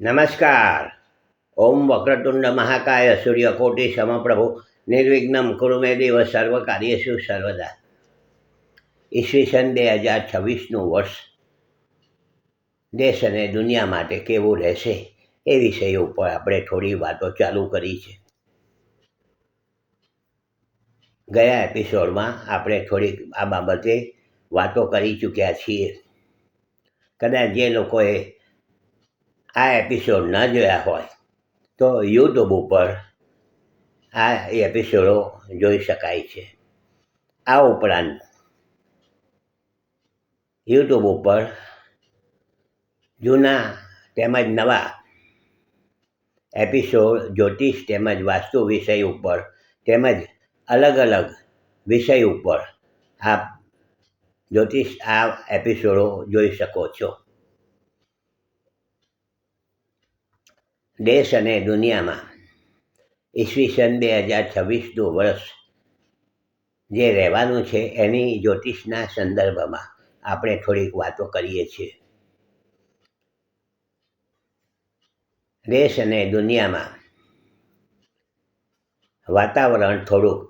નમસ્કાર. ઓમ વક્રતુંડ મહાકાય સૂર્યકોટિ સમપ્રભુ નિર્વિઘ્નમ કુરુ મે દેવ સર્વ કાર્યેષુ સર્વદા. ઈસવીસન 2026નું વર્ષ દેશ અને દુનિયા માટે કેવું રહેશે એ વિષય ઉપર આપણે થોડી વાતો ચાલુ કરી છે. ગયા એપિસોડમાં આપણે થોડીક આ બાબતે વાતો કરી ચૂક્યા છીએ. કદાચ જે લોકોએ આ એપિસોડ ન જોયા હોય તો યુટ્યુબ ઉપર આ એપિસોડો જોઈ શકાય છે. આ ઉપરાંત યુટ્યુબ ઉપર જૂના તેમજ નવા એપિસોડ જ્યોતિષ તેમજ વાસ્તુ વિષય ઉપર તેમજ અલગ અલગ વિષય ઉપર આપ જ્યોતિષ આ એપિસોડો જોઈ શકો છો. દેશ અને દુનિયામાં ઈસવીસન 2026નું વર્ષ જે રહેવાનું છે એની જ્યોતિષના સંદર્ભમાં આપણે થોડીક વાતો કરીએ છીએ. દેશ અને દુનિયામાં વાતાવરણ થોડુંક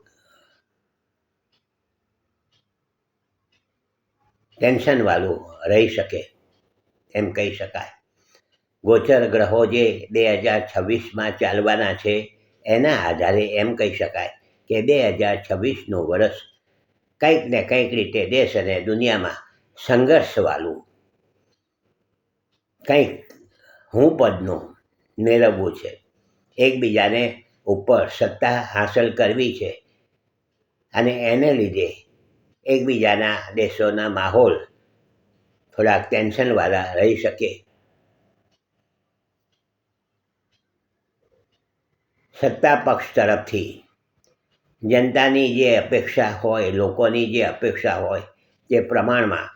ટેન્શનવાળું રહી શકે એમ કહી શકાય. ગોચર ગ્રહો જે 2026માં ચાલવાના છે એના આધારે એમ કહી શકાય કે 2026નું વર્ષ કંઈક ને કંઈક રીતે દેશ અને દુનિયામાં સંઘર્ષવાળું કંઈક હું પદનું મેળવવું છે. એકબીજાને ઉપર સત્તા હાંસલ કરવી છે અને એને લીધે એકબીજાના દેશોના માહોલ થોડાક ટેન્શનવાળા રહી શકે. સત્તા પક્ષ તરફથી જનતાની જે અપેક્ષા હોય, લોકોની જે અપેક્ષા હોય તે પ્રમાણમાં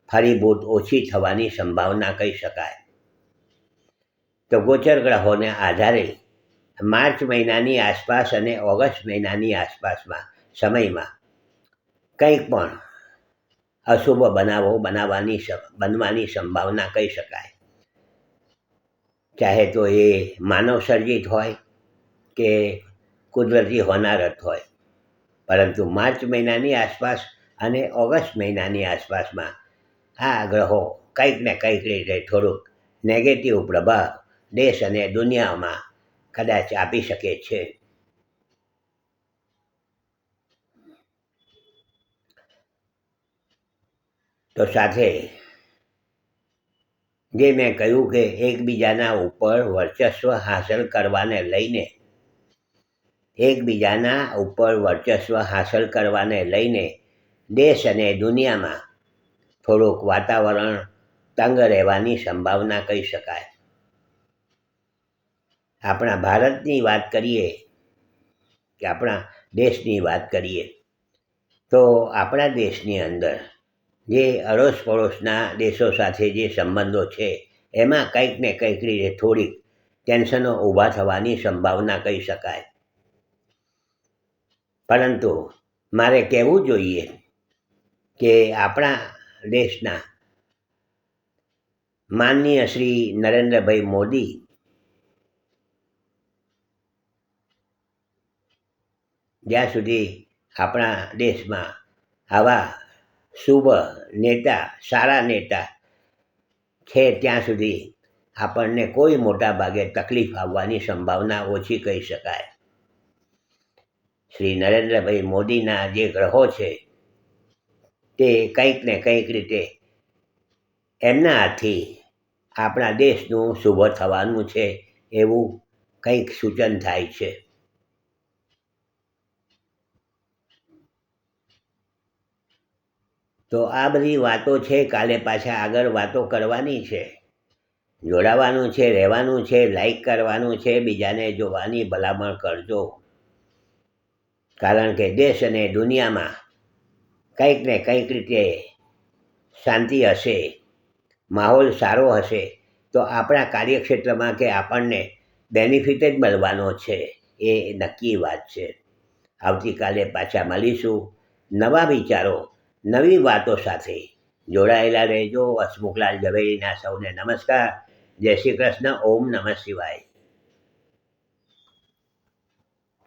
ફરીભૂત ઓછી થવાની સંભાવના કહી શકાય. તો ગોચર ગ્રહોને આધારે માર્ચ મહિનાની આસપાસ અને ઓગસ્ટ મહિનાની આસપાસમાં સમયમાં કંઈક પણ અશુભ બનાવો બનવાની સંભાવના કહી શકાય. ચાહે તો એ માનવ સર્જિત હોય કે કુદરતી હોનારત હોય, પરંતુ માર્ચ મહિનાની આસપાસ અને ઓગસ્ટ મહિનાની આસપાસમાં આ ગ્રહો કંઈક ને કંઈક રીતે થોડુંક નેગેટિવ પ્રભાવ દેશ અને દુનિયામાં કદાચ આપી શકે છે. તો સાથે જે મેં કહ્યું કે એકબીજાના ઉપર વર્ચસ્વ હાંસલ કરવાને લઈને દેશ અને દુનિયામાં થોડુંક વાતાવરણ તંગ રહેવાની સંભાવના કહી શકાય. આપણા ભારતની વાત કરીએ કે આપણા દેશની વાત કરીએ તો આપણા દેશની અંદર જે અડોશ પડોશના દેશો સાથે જે સંબંધો છે એમાં કંઈક ને કંઈક રીતે થોડીક ટેન્શનો ઊભા થવાની સંભાવના કહી શકાય. પરંતુ મારે કહેવું જોઈએ કે આપણા દેશના માનનીય શ્રી નરેન્દ્રભાઈ મોદી જ્યાં સુધી આપણા દેશમાં આવા શુભ નેતા, સારા નેતા છે ત્યાં સુધી આપણને કોઈ મોટા ભાગે તકલીફ આવવાની સંભાવના ઓછી કહી શકાય. શ્રી નરેન્દ્રભાઈ મોદીના જે ગ્રહો છે તે કંઈક ને કંઈક રીતે એમના હાથથી આપણા દેશનું શુભ થવાનું છે એવું કંઈક સૂચન થાય છે. તો આ બધી વાતો છે, કાલે પાછા આગળ વાતો કરવાની છે. જોડાવાનું છે, રહેવાનું છે, લાઈક કરવાનું છે, બીજાને જોવાની ભલામણ કરજો. કારણ કે દેશ અને દુનિયામાં કંઈક ને કંઈક રીતે શાંતિ હશે, માહોલ સારો હશે તો આપણા કાર્યક્ષેત્રમાં કે આપણને બેનિફિટ જ મળવાનો છે એ નક્કી વાત છે. આવતીકાલે પાછા મળીશું નવા વિચારો, નવી વાતો સાથે. જોડાયેલા રહેજો. હસમુખલાલ ઝવેરીના સૌને નમસ્કાર. જય શ્રી કૃષ્ણ. ઓમ નમઃ શિવાય.